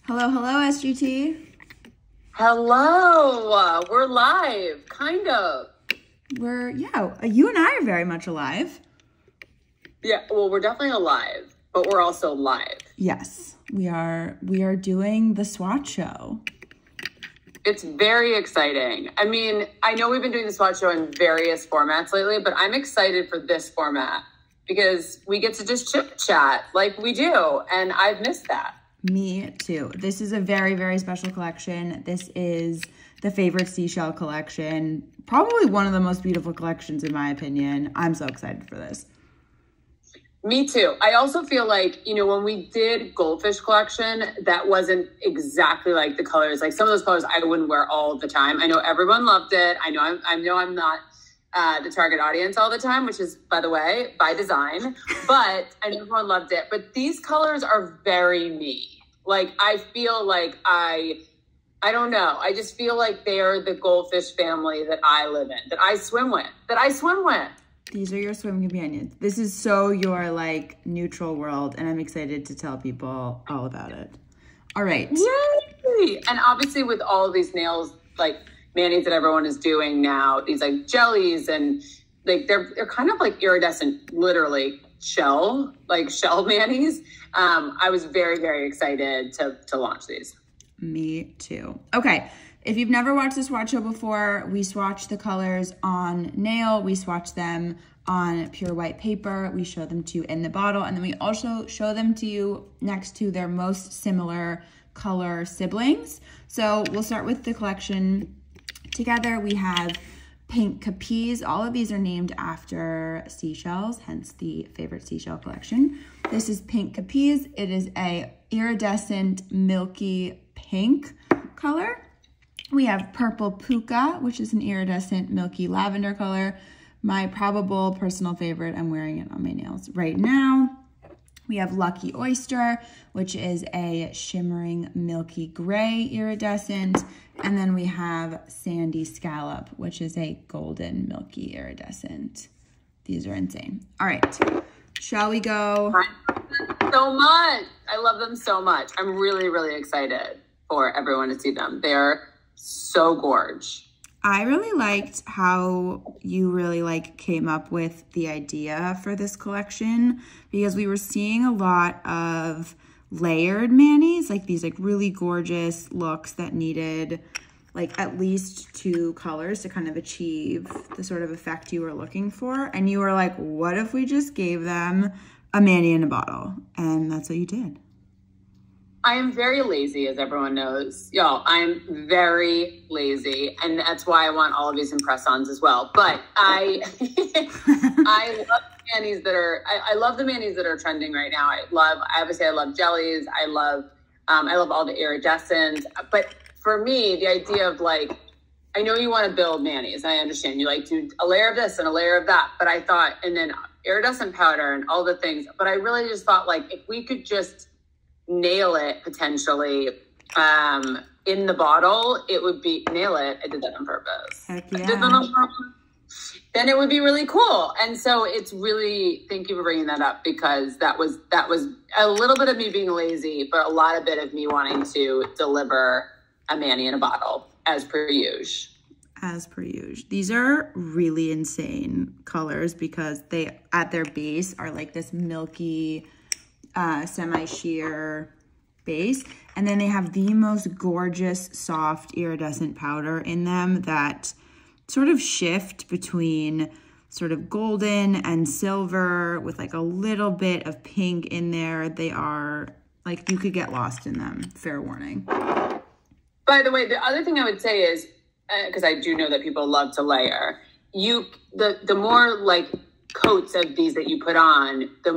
Hello, hello, SGT. Hello, we're live, kind of. You and I are very much alive. Yeah, well, we're definitely alive, but we're also live. Yes, we are doing the Swatch show. It's very exciting. I mean, I know we've been doing the Swatch show in various formats lately, but I'm excited for this format because we get to just chit chat like we do, and I've missed that. Me too. This is a very, very special collection. This is the Favorite Seashell Collection. Probably one of the most beautiful collections in my opinion. I'm so excited for this. Me too. I also feel like, when we did Goldfish Collection, that wasn't exactly like the colors. Like some of those colors I wouldn't wear all the time. I know everyone loved it. I know I'm not the target audience all the time, which is, by the way, by design. But I know everyone loved it. But these colors are very me. Like, I feel like I don't know. I just feel like they are the goldfish family that I live in, that I swim with. These are your swim companions. This is so your, like, neutral world, and I'm excited to tell people all about it. All right. Yay! And obviously with all these nails, like, manis that everyone is doing now, these, like, jellies, and, like, they're kind of like iridescent, literally, shell manis. I was very, very excited to launch these. Me too. Okay. If you've never watched the Swatch show before, we swatch the colors on nail. We swatch them on pure white paper. We show them to you in the bottle. And then we also show them to you next to their most similar color siblings. So we'll start with the collection together. We have Pink Capis. All of these are named after seashells, hence the Favorite Seashell Collection. This is Pink Capis. It is a iridescent milky pink color. We have Purple Puka, which is an iridescent milky lavender color. My probable personal favorite. I'm wearing it on my nails right now. We have Lucky Oyster, which is a shimmering milky gray iridescent. And then we have Sandy Scallop, which is a golden milky iridescent. These are insane. All right, shall we go? So much. I love them so much. I'm really, really excited for everyone to see them. They're so gorge. I really liked how you really came up with the idea for this collection because we were seeing a lot of layered manis, like these really gorgeous looks that needed at least two colors to kind of achieve the sort of effect you were looking for. And you were like, what if we just gave them a mani in a bottle? And that's what you did. I am very lazy, as everyone knows. Y'all, I'm very lazy, and that's why I want all of these in press-ons as well. But I love manis that are, I love the manis that are trending right now. I love jellies. I love all the iridescent. But for me, the idea of I know you want to build manis. I understand. You do a layer of this and a layer of that. But I thought, and then iridescent powder and all the things. But I really just thought, if we could just nail it potentially in the bottle, it would be nail it. I did that on purpose. Heck yeah. I did that on purpose. Then it would be really cool. And so it's really, thank you for bringing that up, because that was a little bit of me being lazy, but a lot of bit of me wanting to deliver a mani in a bottle as per usual. As per usual. These are really insane colors because they, at their base, are this milky semi-sheer base, and then they have the most gorgeous soft iridescent powder in them that sort of shift between sort of golden and silver with a little bit of pink in there. They are you could get lost in them, fair warning. By the way, the other thing I would say is, because I do know that people love to layer, the more coats of these that you put on, the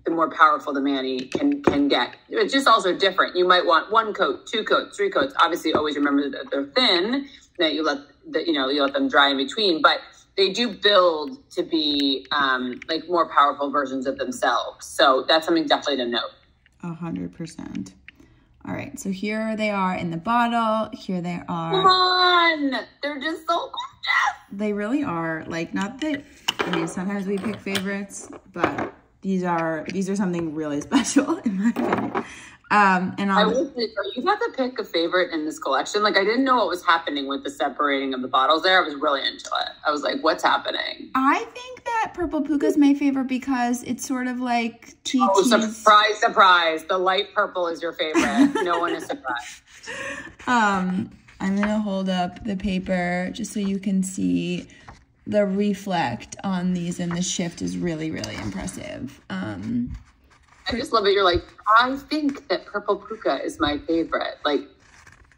more powerful the mani can get. It's just also different. You might want one coat, two coats, three coats. Obviously, always remember that they're thin, that you let them dry in between. But they do build to be more powerful versions of themselves. So that's something definitely to note. 100%. All right, so here they are in the bottle. Here they are. Come on, they're just so gorgeous. They really are. Not that, sometimes we pick favorites, but these are something really special in my opinion. And are you about to pick a favorite in this collection? Like, I didn't know what was happening with the separating of the bottles there. I was really into it. I was like, what's happening? I think that Purple Puka is my favorite because it's sort of like TT's. Oh, surprise, surprise. The light purple is your favorite. No one is surprised. I'm going to hold up the paper just so you can see the reflect on these, and the shift is really, really impressive. I just love it. You're like, I think that Purple Puka is my favorite. Like,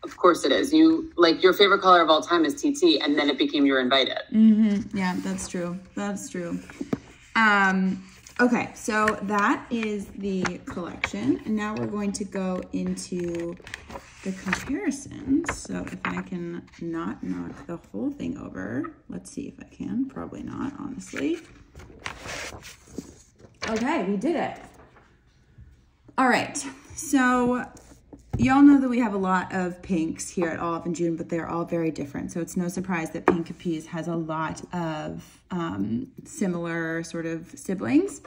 of course it is. You like your favorite color of all time is TT, and then it became your invited. Mm-hmm. Yeah, that's true. That's true. Okay, so that is the collection, and now we're going to go into the comparisons. So if I can not knock the whole thing over, let's see if I can. Probably not, honestly. Okay, we did it. All right, so y'all know that we have a lot of pinks here at Olive and June, but they're all very different. So it's no surprise that Pink Capes has a lot of similar sort of siblings.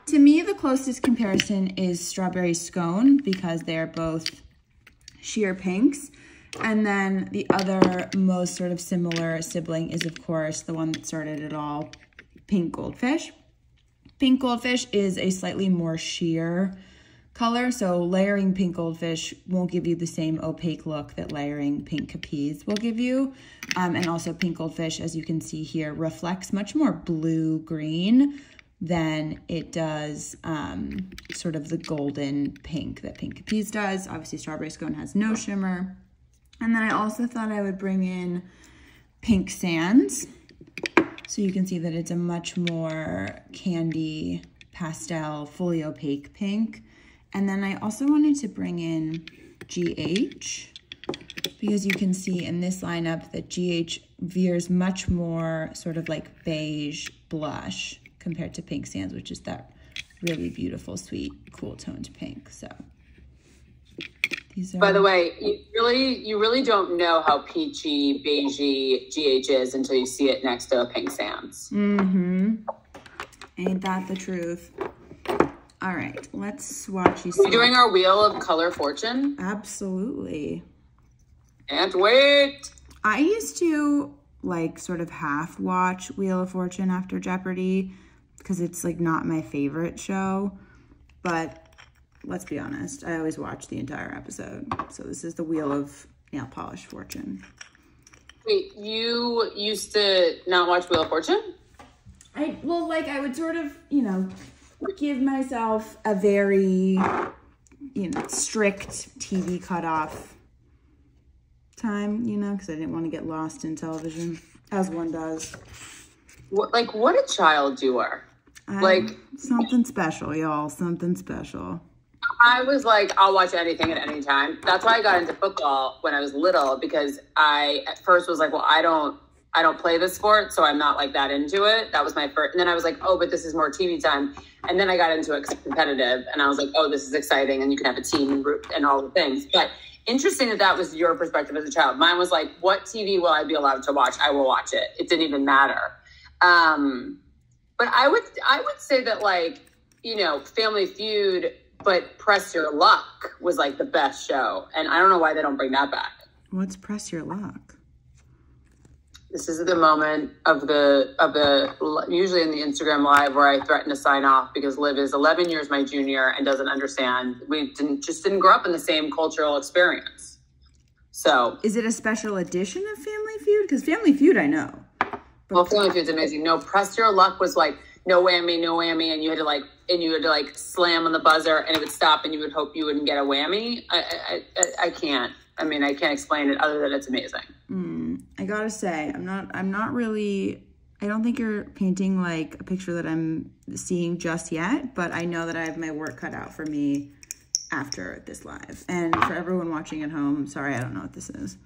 To me, the closest comparison is Strawberry Scone because they're both sheer pinks. And then the other most sort of similar sibling is, of course, the one that started it all, Pink Goldfish. Pink Goldfish is a slightly more sheer color, so layering Pink Goldfish won't give you the same opaque look that layering Pink Capes will give you. And also Pink Goldfish, as you can see here, reflects much more blue-green than it does sort of the golden pink that Pink Capes does. Obviously, Strawberry Scone has no shimmer. And then I also thought I would bring in Pink Sands. So you can see that it's a much more candy, pastel, fully opaque pink. And then I also wanted to bring in GH because you can see in this lineup that GH veers much more sort of like beige blush compared to Pink Sands, which is that really beautiful, sweet, cool toned pink. So these are... By the way, you really don't know how peachy, beigey GH is until you see it next to a Pink Sands. Mm-hmm. Ain't that the truth? All right, let's swatch these. Are we doing our Wheel of Color Fortune? Absolutely. Can't wait. I used to like sort of half watch Wheel of Fortune after Jeopardy because it's like not my favorite show, but let's be honest, I always watch the entire episode. So this is the Wheel of Nail Polish Fortune. Wait, you used to not watch Wheel of Fortune? I would sort of, you know, give myself a very, you know, strict TV cutoff time, you know, because I didn't want to get lost in television, as one does. What a child you are. Something special, y'all, something special. I was like, I'll watch anything at any time. That's why I got into football when I was little, because I at first was like, well, I don't play this sport, so I'm not like that into it. That was my first. And then I was like, oh, but this is more TV time. And then I got into it competitive, and I was like, oh, this is exciting, and you can have a team and all the things. But interesting that was your perspective as a child. Mine was like, what TV will I be allowed to watch? I will watch it. It didn't even matter. But I would say that, like, you know, Family Feud, but Press Your Luck was like the best show. And I don't know why they don't bring that back. What's Press Your Luck? This is the moment of the usually in the Instagram live where I threaten to sign off because Liv is 11 years my junior and doesn't understand. We didn't grow up in the same cultural experience. So is it a special edition of Family Feud? Because Family Feud I know. Well, Family Feud's amazing. No, Press Your Luck was like no whammy, and you had to like slam on the buzzer and it would stop and you would hope you wouldn't get a whammy. I can't. I mean, I can't explain it other than it's amazing. I gotta say, I'm not really, I don't think you're painting like a picture that I'm seeing just yet, but I know that I have my work cut out for me after this live. And for everyone watching at home, sorry, I don't know what this is.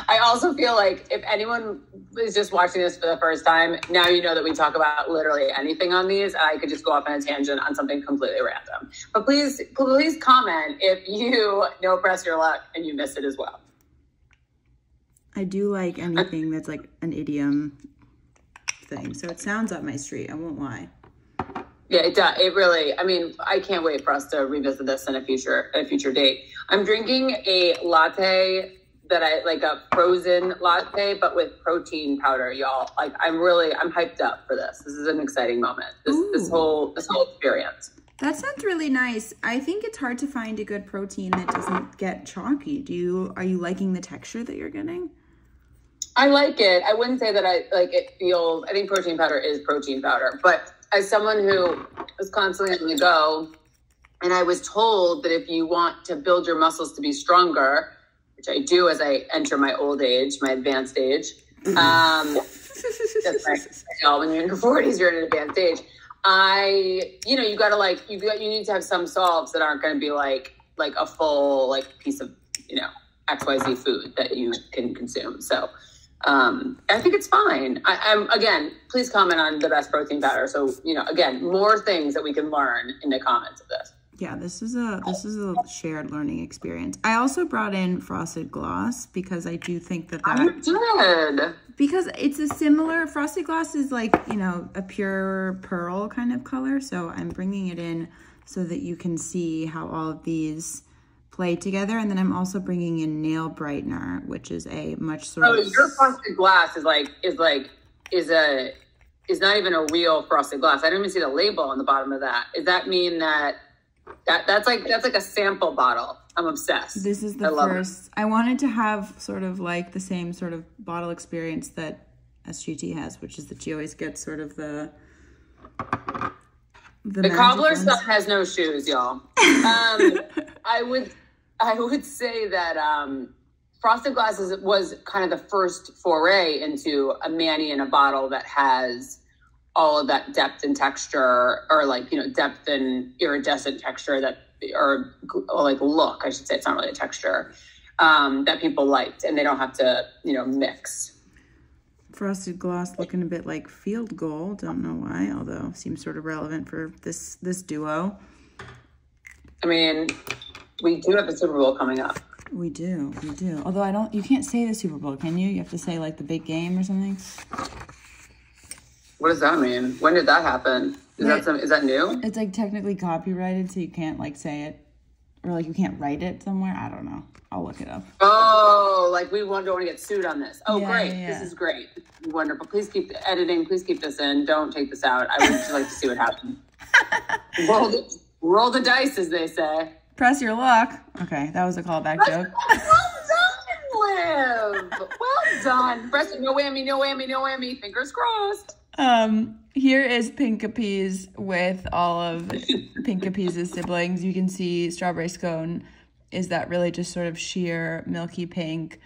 I also feel like if anyone is just watching this for the first time, now you know that we talk about literally anything on these, and I could just go off on a tangent on something completely random. But please comment if you know Press Your Luck and you missed it as well. I do like anything that's like an idiom thing, so it sounds up my street, I won't lie. Yeah, it does. It really, I mean, I can't wait for us to revisit this in a future date. I'm drinking a latte that I like, a frozen latte, but with protein powder, y'all. Like, I'm hyped up for this. This is an exciting moment. This whole experience. That sounds really nice. I think it's hard to find a good protein that doesn't get chalky. Are you liking the texture that you're getting? I like it. I wouldn't say that I think protein powder is protein powder, but as someone who is constantly on the go, and I was told that if you want to build your muscles to be stronger, which I do as I enter my old age, my advanced age, that's right. When you're in your 40s, you're in an advanced age. You need to have some salts that aren't going to be like a full piece of, XYZ food that you can consume. So I think it's fine. I'm again, please comment on the best protein powder. So, again, more things that we can learn in the comments of this. Yeah, this is a shared learning experience. I also brought in frosted gloss because I do think that did. Because it's a similar, frosted gloss is like, a pure pearl kind of color. So I'm bringing it in so that you can see how all of these play together. And then I'm also bringing in nail brightener, which is a much sort of... your frosted glass is not even a real frosted glass. I don't even see the label on the bottom of that. Does that mean that's like a sample bottle? I'm obsessed. This is the first. I wanted to have sort of like the same sort of bottle experience that SGT has, which is that you always get sort of the cobbler's son has no shoes, y'all. I would say that frosted glasses was kind of the first foray into a mani in a bottle that has all of that depth and texture, or depth and iridescent texture or look, I should say. It's not really a texture, that people liked, and they don't have to, mix. Frosted gloss looking a bit like field goal. Don't know why, although seems sort of relevant for this duo. I mean, we do have the Super Bowl coming up. We do. Although you can't say the Super Bowl, can you? You have to say like the big game or something. What does that mean? When did that happen? Is that new? It's like technically copyrighted, so you can't say it, or you can't write it somewhere. I don't know. I'll look it up. Oh, we don't want to get sued on this. Oh, yeah, great. Yeah. This is great. Wonderful. Please keep editing. Please keep this in. Don't take this out. I would just like to see what happens. Roll the dice, as they say. Press your luck. Okay, that was a callback joke. Well done, Liv. Well done. Press no whammy, no whammy, no whammy. Fingers crossed. Here is Pinkapee's with all of Pinkapee's siblings. You can see Strawberry Scone is that really just sort of sheer milky pink.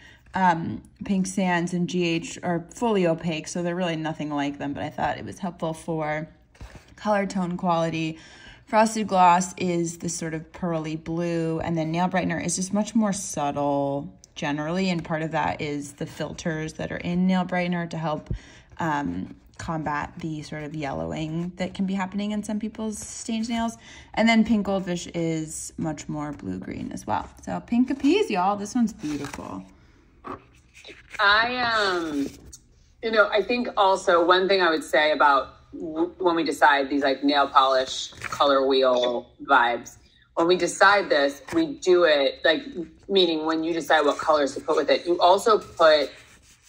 Pink Sands and GH are fully opaque, so they're really nothing like them, but I thought it was helpful for color tone quality. Frosted Gloss is this sort of pearly blue, and then Nail Brightener is just much more subtle generally, and part of that is the filters that are in Nail Brightener to help combat the sort of yellowing that can be happening in some people's stained nails. And then Pink Goldfish is much more blue-green as well. So Pinkapee's, y'all. This one's beautiful. I think also one thing I would say about when we decide these nail polish color wheel vibes, when we decide this, we do it meaning when you decide what colors to put with it, you also put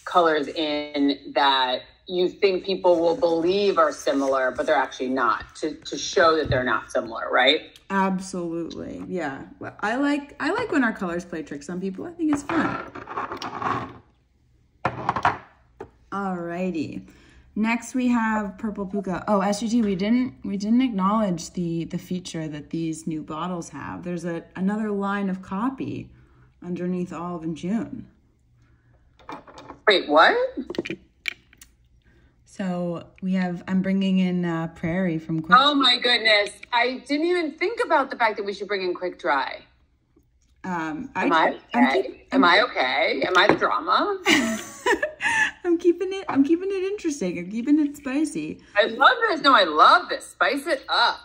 colors in that you think people will believe are similar, but they're actually not, to show that they're not similar, right? Absolutely. Yeah. Well, I like when our colors play tricks on people. I think it's fun. Alrighty. Next we have Purple Puka. Oh, SGT, we didn't acknowledge the feature that these new bottles have. There's another line of copy underneath Olive and June. Wait, what? So I'm bringing in Prairie from Quick. Oh my goodness. I didn't even think about the fact that we should bring in Quick Dry. Am I okay? Am I the drama? I'm keeping it interesting. I'm keeping it spicy. I love this. No, I love this. Spice it up.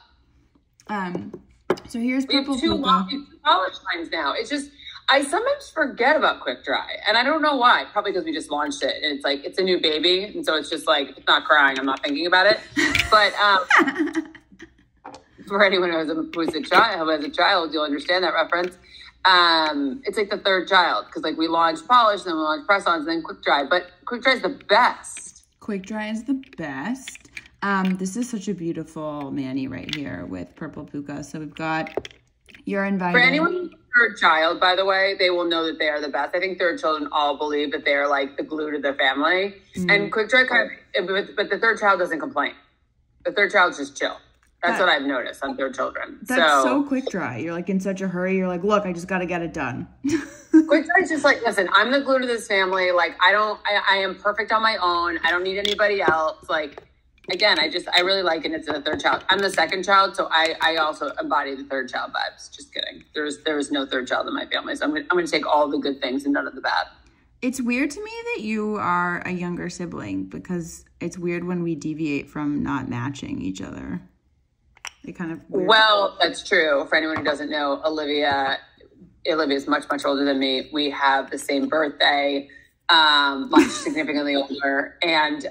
So here's Purple Puka. We have two polish lines now. It's just, I sometimes forget about Quick Dry, and I don't know why. Probably because we just launched it, and it's a new baby, and so it's just it's not crying. I'm not thinking about it. But for anyone who's a child, you'll understand that reference. It's like the third child because like we launched polish, then we launched press-ons, and then quick dry. But quick dry is the best. Quick dry is the best. This is such a beautiful mani right here with purple puka. So we've got You're Invited. For anyone who's third child, by the way, they will know that they are the best. I think third children all believe that they are like the glue to their family. And quick dry but the third child doesn't complain. The third child's just chill. That's what I've noticed on third children. That's so quick dry. You're like in such a hurry. You're like, look, I just got to get it done. Quick dry is just like, listen, I'm the glue to this family. Like, I am perfect on my own. I don't need anybody else. Like, again, I really like it. It's the third child. I'm the second child, so I also embody the third child vibes. Just kidding. There is no third child in my family, so I'm gonna take all the good things and none of the bad. It's weird to me that you are a younger sibling because it's weird when we deviate from not matching each other. It kind of weird. Well, that's true. For anyone who doesn't know, Olivia is much, much older than me. We have the same birthday. Much significantly older, and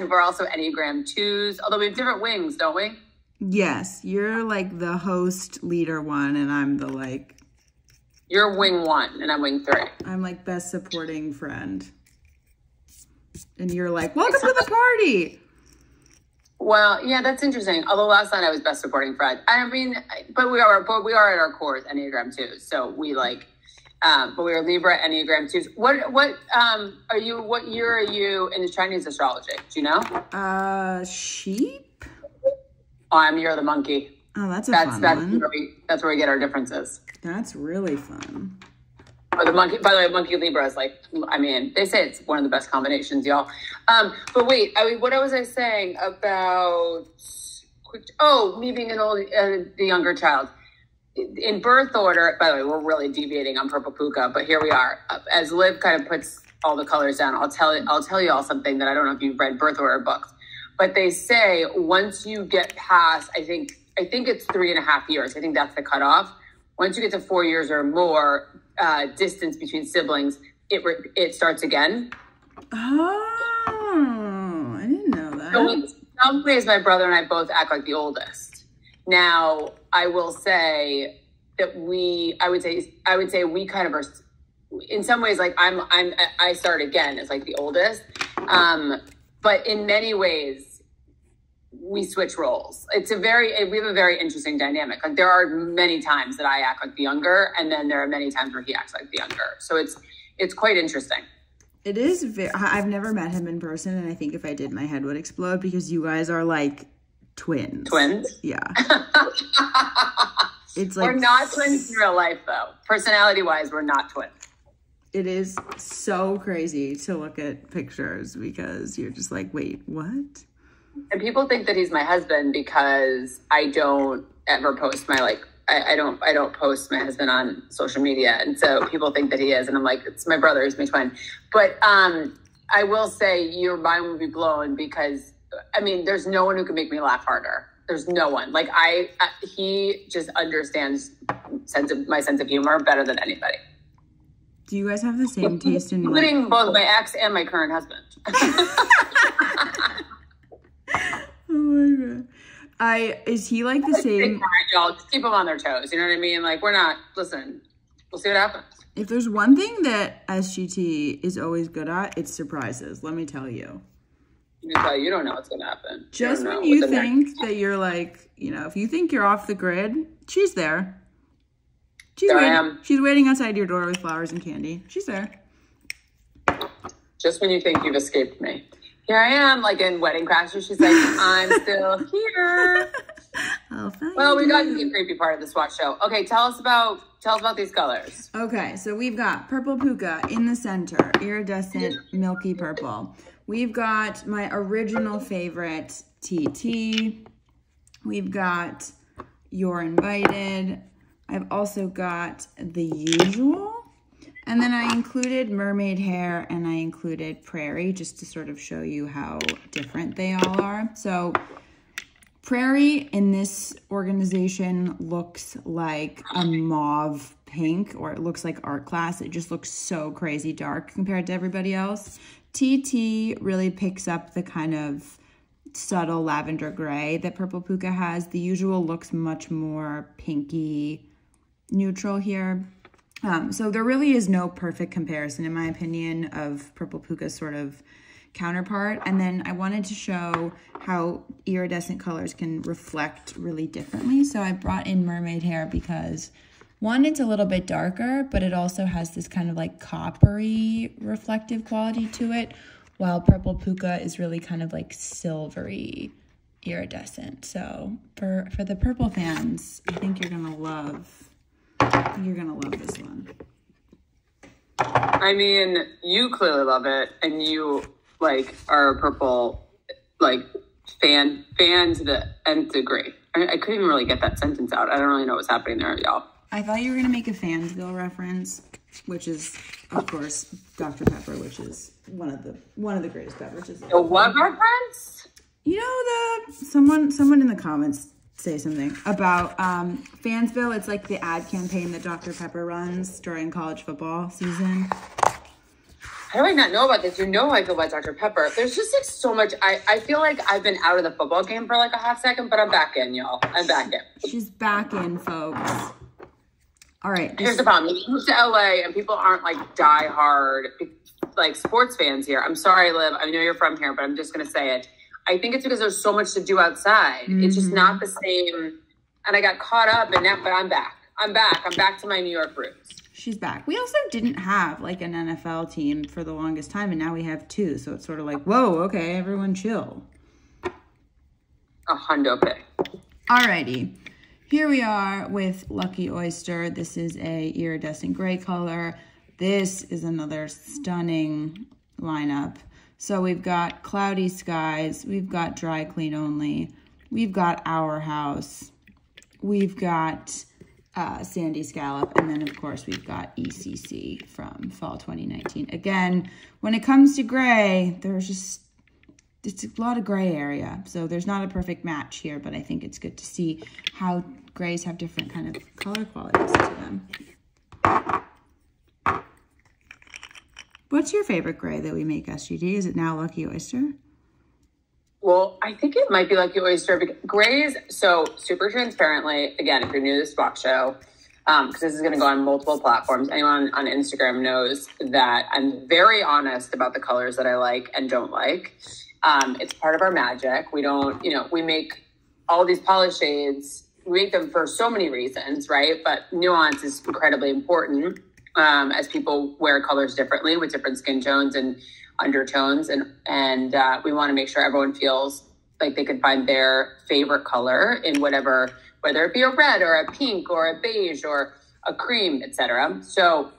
we're also Enneagram 2s, although we have different wings, don't we? Yes, you're like the host leader one, and I'm the like... You're wing 1, and I'm wing 3. I'm like best supporting friend. And you're like, welcome to the party! Well, yeah, that's interesting. Although last night I was best supporting friend. I mean, but we are at our core Enneagram 2s, so we like... but we are Libra Enneagram 2s. What are you? What year are you in the Chinese astrology? Do you know? Sheep. Oh, I'm year of the monkey. Oh, that's fun one. That's where we get our differences. That's really fun. Or the monkey. By the way, monkey Libra is like. I mean, they say it's one of the best combinations, y'all. But wait. What was I saying about? Me being the younger child. In birth order, by the way, we're really deviating on purple puka, but here we are. As Liv kind of puts all the colors down, I'll tell you all something that I don't know if you've read birth order books, but they say once you get past, I think it's 3.5 years. I think that's the cutoff. Once you get to 4 years or more distance between siblings, it starts again. Oh, I didn't know that. So in some ways, my brother and I both act like the oldest. Now, I will say that I would say we kind of are, in some ways, like I start again as like the oldest. But in many ways, we switch roles. We have a very interesting dynamic. Like there are many times that I act like the younger, and then there are many times where he acts like the younger. So it's quite interesting. It is I've never met him in person, and I think if I did, my head would explode because you guys are like twins. Yeah. It's like, we're not twins in real life though. Personality wise, we're not twins. It is so crazy to look at pictures because you're just like, wait, what? And people think that he's my husband because I don't ever post my I don't post my husband on social media, and so people think that he is, and I'm like, it's my brother, he's my twin. But I will say your mind will be blown because I mean, there's no one who can make me laugh harder. There's no one. Like he just understands my sense of humor better than anybody. Do you guys have the same taste in including both my ex and my current husband? Oh my god. Is he like the same? Y'all just keep them on their toes. You know what I mean? Like listen, we'll see what happens. If there's one thing that SGT is always good at, it's surprises. Let me tell you. You don't know what's going to happen. Just when you think that you're like, if you think you're off the grid, she's there. She's waiting outside your door with flowers and candy. She's there. Just when you think you've escaped me. Here I am, like in Wedding Crashers. She's like, I'm still here. Well, we got to the creepy part of the Swatch show. Okay, tell us about these colors. Okay, so we've got purple puka in the center, iridescent milky purple. We've got my original favorite, TT. We've got You're Invited. I've also got the usual. And then I included mermaid hair and I included prairie just to sort of show you how different they all are. So prairie in this organization looks like a mauve pink, or it looks like art class. It just looks so crazy dark compared to everybody else. TT really picks up the kind of subtle lavender gray that Purple Puka has. The usual looks much more pinky neutral here. So there really is no perfect comparison, in my opinion, of Purple Puka's sort of counterpart. And then I wanted to show how iridescent colors can reflect really differently. So I brought in Mermaid Hair because, one, it's a little bit darker, but it also has this kind of like coppery reflective quality to it, while Purple Puka is really kind of like silvery iridescent. So for the purple fans, I think you're gonna love this one. I mean, you clearly love it, and you like are a purple like fan to the nth degree. I couldn't even really get that sentence out. I don't really know what's happening there, y'all. I thought you were gonna make a Fansville reference, which is, of course, Dr. Pepper, which is one of the greatest beverages. A what reference? You know, someone in the comments say something about Fansville. It's like the ad campaign that Dr. Pepper runs during college football season. How do I not know about this? You know how I feel about Dr. Pepper. There's just like so much. I feel like I've been out of the football game for like a hot second, but I'm back in, y'all. I'm back in. She's back in, folks. All right. Here's the problem. You move to LA and people aren't like diehard like sports fans here. I'm sorry, Liv. I know you're from here, but I'm just going to say it. I think it's because there's so much to do outside. Mm-hmm. It's just not the same. And I got caught up in that, but I'm back. I'm back to my New York roots. She's back. We also didn't have like an NFL team for the longest time, and now we have two. So it's sort of like, whoa, okay, everyone chill. A hundo pay. Alrighty. Here we are with Lucky Oyster. This is a iridescent gray color. This is another stunning lineup. So we've got Cloudy Skies, we've got Dry Clean Only, we've got Our House, we've got Sandy Scallop, and then of course we've got ECC from fall 2019. Again, when it comes to gray, it's a lot of gray area, so there's not a perfect match here, but I think it's good to see how grays have different kind of color qualities to them. What's your favorite gray that we make, SGD? Is it now Lucky Oyster? Well, I think it might be Lucky Oyster. Because grays, so super transparently, again, if you're new to the Swatch show, because this is going to go on multiple platforms, anyone on Instagram knows that I'm very honest about the colors that I like and don't like. It's part of our magic. We don't, we make all these polish shades. We make them for so many reasons, right? But nuance is incredibly important. As people wear colors differently with different skin tones and undertones. And we want to make sure everyone feels like they can find their favorite color in whatever, whether it be a red or a pink or a beige or a cream, etc. So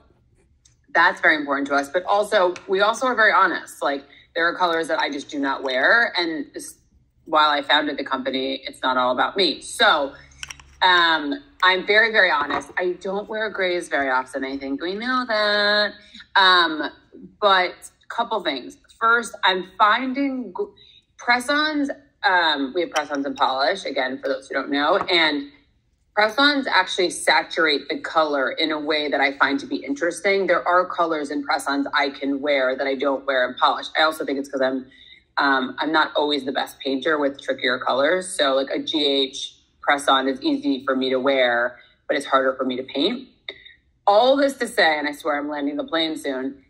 that's very important to us. But also, we also are very honest. Like, there are colors that I just do not wear. And while I founded the company, it's not all about me. So I'm very, very honest. I don't wear grays very often. I think we know that. But a couple things. First, I'm finding press-ons. We have press-ons and polish, again, for those who don't know. And press-ons actually saturate the color in a way that I find to be interesting. There are colors in press-ons I can wear that I don't wear in polish. I also think it's because I'm not always the best painter with trickier colors. So like a GH press-on is easy for me to wear, but it's harder for me to paint. All this to say, and I swear I'm landing the plane soon,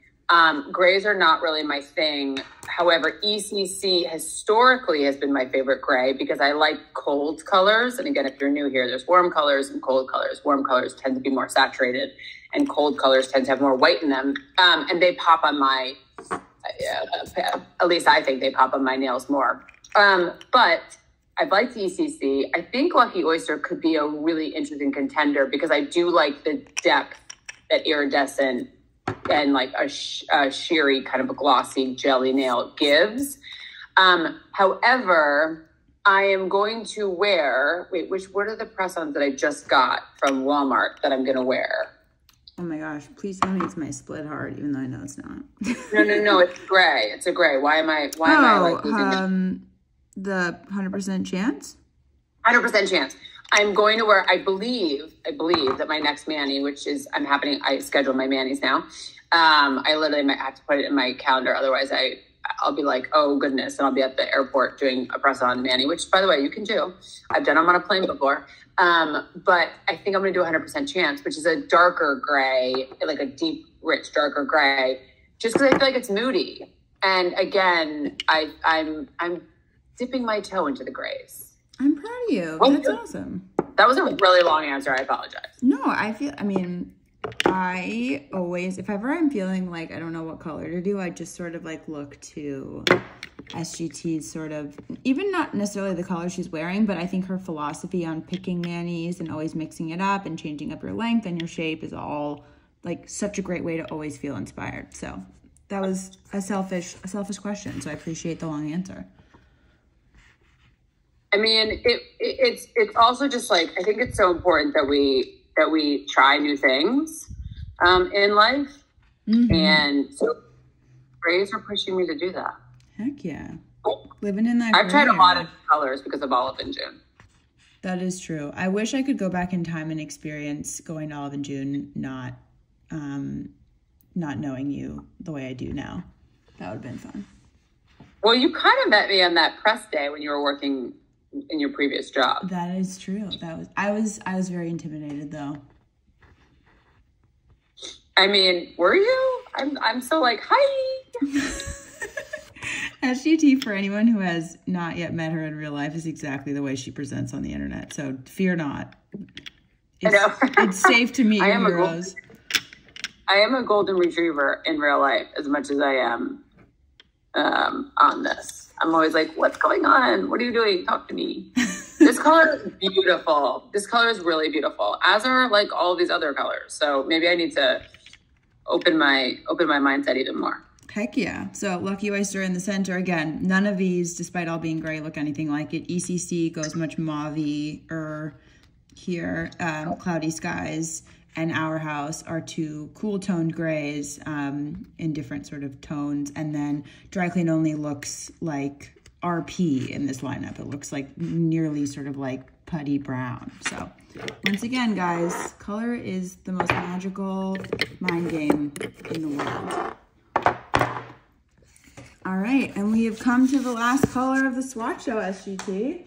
grays are not really my thing. However, ECC historically has been my favorite gray because I like cold colors. And again, if you're new here, there's warm colors and cold colors. Warm colors tend to be more saturated and cold colors tend to have more white in them. And they pop on my, at least I think they pop on my nails more. But I've liked ECC. I think Lucky Oyster could be a really interesting contender because I do like the depth that iridescent and like a sheery kind of a glossy jelly nail gives. However, I am going to wear, what are the press-ons that I just got from Walmart that I'm going to wear? Oh my gosh, please tell me it's my split heart, even though I know it's not. No, it's gray. It's a gray. Why am I like losing the 100% chance? 100% chance. I'm going to wear, I believe that my next mani, which is, I schedule my manis now. I literally might have to put it in my calendar. Otherwise I'll be like, oh goodness. And I'll be at the airport doing a press on mani, which by the way, you can do. I've done them on a plane before. But I think I'm going to do 100% chance, which is a darker gray, like a deep, rich, darker gray, just because I feel like it's moody. And again, I'm dipping my toe into the grays. I'm proud of you. That's awesome. That was a really long answer. I apologize. No, I always, if ever I'm feeling like I don't know what color to do, I just sort of like look to SGT's sort of, even not necessarily the color she's wearing, but I think her philosophy on picking manis and always mixing it up and changing up your length and your shape is all like such a great way to always feel inspired. So that was a selfish question. So I appreciate the long answer. I mean, it's also just like, I think it's so important that we try new things in life. Mm-hmm. And so grays are pushing me to do that. Heck yeah. Living in that. I've tried a lot of colors because of Olive and June. That is true. I wish I could go back in time and experience going to Olive and June, not knowing you the way I do now. That would have been fun. Well, you kind of met me on that press day when you were working in your previous job. That is true. I was very intimidated though. I mean, were you? I'm so like, hi. SGT, for anyone who has not yet met her in real life, is exactly the way she presents on the internet. So fear not. It's safe to meet your heroes. I am a golden retriever in real life as much as I am on this. I'm always like, what's going on? What are you doing? Talk to me. This color is beautiful. This color is really beautiful, as are like all of these other colors. So maybe I need to open my mindset even more. Heck yeah. So Lucky Oyster in the center. Again, none of these, despite all being gray, look anything like it. ECC goes much mauve-y here. Cloudy Skies and Our House are two cool toned grays in different sort of tones. And then Dry Clean Only looks like RP in this lineup. It looks like nearly sort of like putty brown. So once again, guys, color is the most magical mind game in the world. All right, and we have come to the last color of the swatch show, SGT.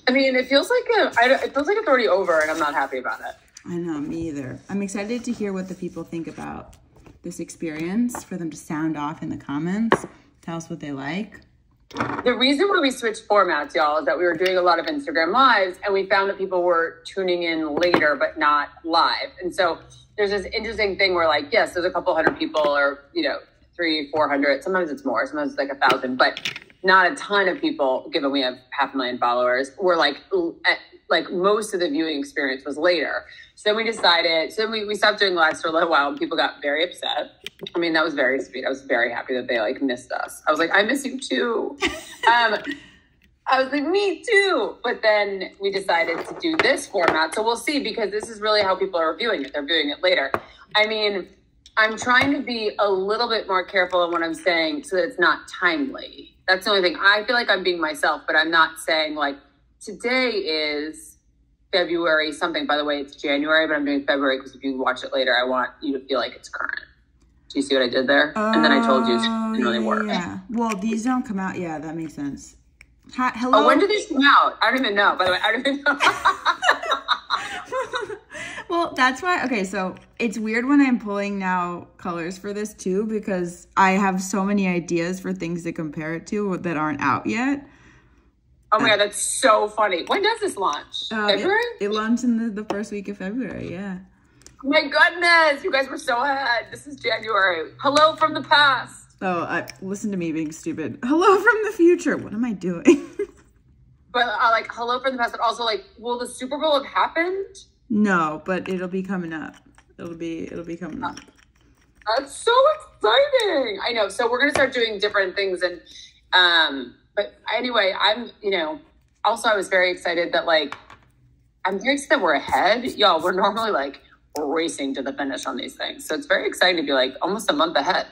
I mean, it feels like it's already over, and I'm not happy about it. I know, me either. I'm excited to hear what the people think about this experience, for them to sound off in the comments, tell us what they like. The reason why we switched formats, y'all, is that we were doing a lot of Instagram lives, and we found that people were tuning in later, but not live. And so there's this interesting thing where, like, yes, there's a couple hundred people, or 300, 400. Sometimes it's more. Sometimes it's like 1,000, but not a ton of people, given we have 500,000 followers. We're like most of the viewing experience was later. So then we decided, we stopped doing lives for a little while, and people got very upset. I mean, that was very sweet. I was very happy that they like missed us. I was like, I miss you too. I was like, me too. But then we decided to do this format. So we'll see, because this is really how people are viewing it. They're viewing it later. I mean, I'm trying to be a little bit more careful in what I'm saying so that it's not timely. That's the only thing. I feel like I'm being myself, but I'm not saying like today is February something. By the way, it's January, but I'm doing February because if you watch it later, I want you to feel like it's current. Do you see what I did there? And then I told you it didn't really work. Yeah. Well, these don't come out. Yeah, that makes sense. Hello. Oh, when did these come out? I don't even know. By the way, I don't even know. Well, that's why, okay, so it's weird when I'm pulling now colors for this too, because I have so many ideas for things to compare it to that aren't out yet. Oh my God, that's so funny. When does this launch? February? It launched in the first week of February, yeah. Oh my goodness, you guys were so ahead. This is January. Hello from the past. Oh, listen to me being stupid. Hello from the future. What am I doing? But like, hello from the past, but also like, will the Super Bowl have happened? No, but it'll be coming up. It'll be coming up. That's so exciting. I know. So we're gonna start doing different things, and but anyway, also I was very excited that I'm very excited that we're ahead. Y'all, we're normally like racing to the finish on these things. So it's very exciting to be like almost a month ahead.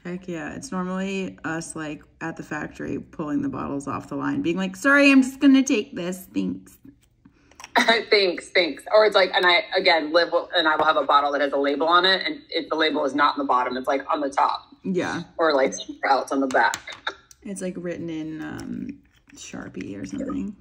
Heck yeah. It's normally us like at the factory pulling the bottles off the line, being like, sorry, I'm just gonna take this. Thanks. Thanks. Or it's like, and I, again, and I will have a bottle that has a label on it, and if the label is not on the bottom, it's like on the top. Yeah. Or like somewhere else on the back. It's like written in Sharpie or something.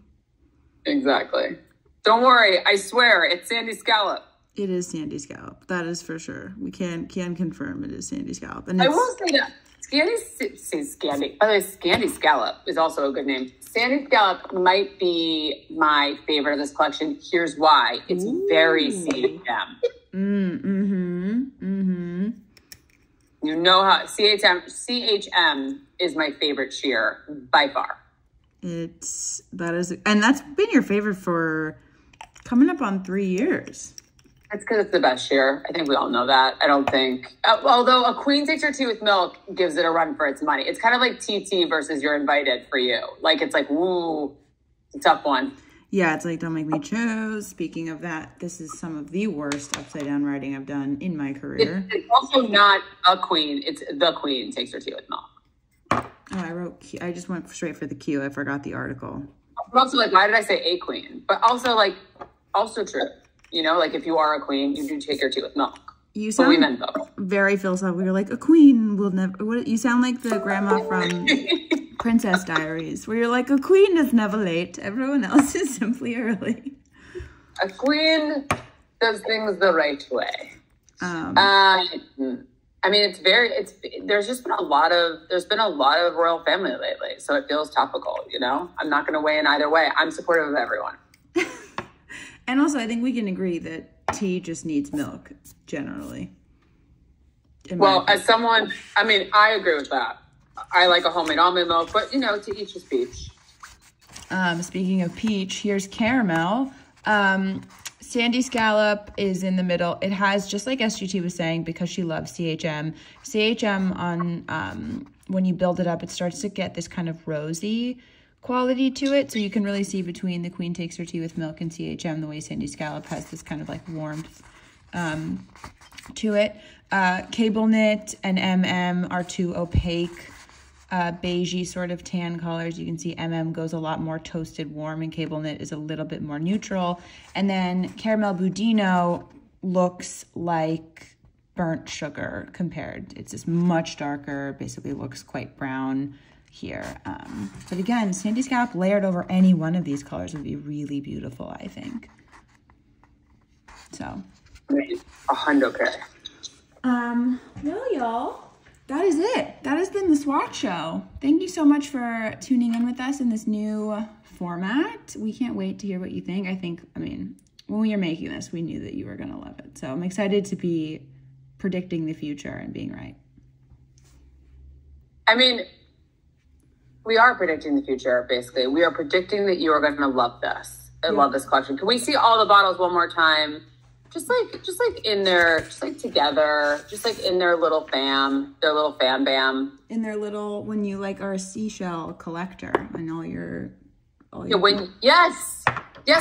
Exactly. Don't worry, I swear, it's Sandy Scallop. It is Sandy Scallop. That is for sure. We can confirm it is Sandy Scallop. And I will say that Scandi. By the way, Sandy Scallop is also a good name. Sandy Scallop might be my favorite of this collection. Here's why. It's very CHM. You know how CHM is my favorite sheer by far. And that's been your favorite for coming up on 3 years. That's because it's the best sheer. I think we all know that. I don't think, although a queen takes her tea with milk gives it a run for its money. It's kind of like TT versus You're Invited for you. Like, it's like, woo, it's a tough one. Yeah, it's like Don't Make Me Choose. Speaking of that, this is some of the worst upside down writing I've done in my career. It's also not a queen. It's the queen takes her tea with milk. Oh, I just went straight for the Q. I forgot the article. But also, like, why did I say a queen? But also, like, also true. You know, like, if you are a queen, you do take your tea with milk. You sound very philosophical. You're like, a queen will never... You sound like the grandma from Princess Diaries, where you're like, a queen is never late. Everyone else is simply early. A queen does things the right way. I mean, there's just been a lot of royal family lately, so it feels topical, you know? I'm not going to weigh in either way. I'm supportive of everyone. And also, I think we can agree that tea just needs milk, generally. Well, as someone, I mean, I agree with that. I like a homemade almond milk, but, you know, to each his peach. Speaking of peach, here's caramel. Sandy Scallop is in the middle. It has, just like SGT was saying, because she loves CHM. CHM, on when you build it up, it starts to get this kind of rosy quality to it. So you can really see between the Queen Takes Her Tea with Milk and CHM, the way Sandy Scallop has this kind of like warmth to it. Cable Knit and MM are two opaque, beigey sort of tan colors. You can see MM goes a lot more toasted warm and Cable Knit is a little bit more neutral. And then Caramel Budino looks like burnt sugar compared. It's just much darker, basically looks quite brown here. But again, Sandy Scallop layered over any one of these colors would be really beautiful, I think. So 100K. Well, y'all, that is it. That has been the Swatch Show. Thank you so much for tuning in with us in this new format. We can't wait to hear what you think. I mean, when we were making this, we knew that you were going to love it. So I'm excited to be predicting the future and being right. I mean, we are predicting the future, basically. We are predicting that you are going to love this. I love this collection. Can we see all the bottles one more time? Just like in there, just like together, just like in their little fam bam. In their little, when you like are a seashell collector and all your yes,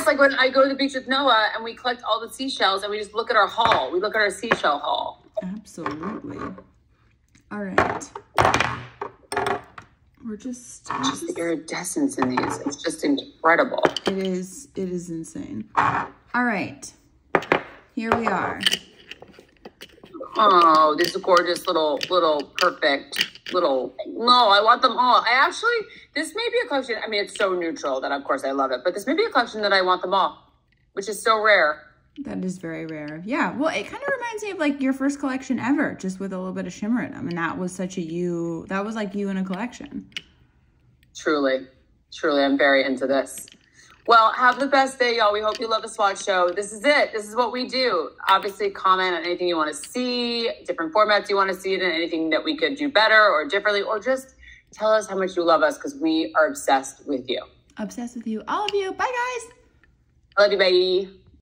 like when I go to the beach with Noah and we collect all the seashells and we just look at our haul. We look at our seashell haul. Absolutely. All right. We're just the iridescence in these. It's just incredible. It is insane. All right. Here we are. Oh, this is gorgeous little perfect little. No, I want them all. This may be a collection. I mean, it's so neutral that of course I love it, but this may be a collection that I want them all, which is so rare. That is very rare. Yeah. Well, it kind of reminds me of like your first collection ever, just with a little bit of shimmer in them. And that was like you in a collection. Truly, I'm very into this. Well, have the best day, y'all. We hope you love the Swatch Show. This is it. This is what we do. Obviously, comment on anything you want to see, different formats you want to see it in, anything that we could do better or differently, or just tell us how much you love us because we are obsessed with you. Obsessed with you. All of you. Bye, guys. I love you. Bye.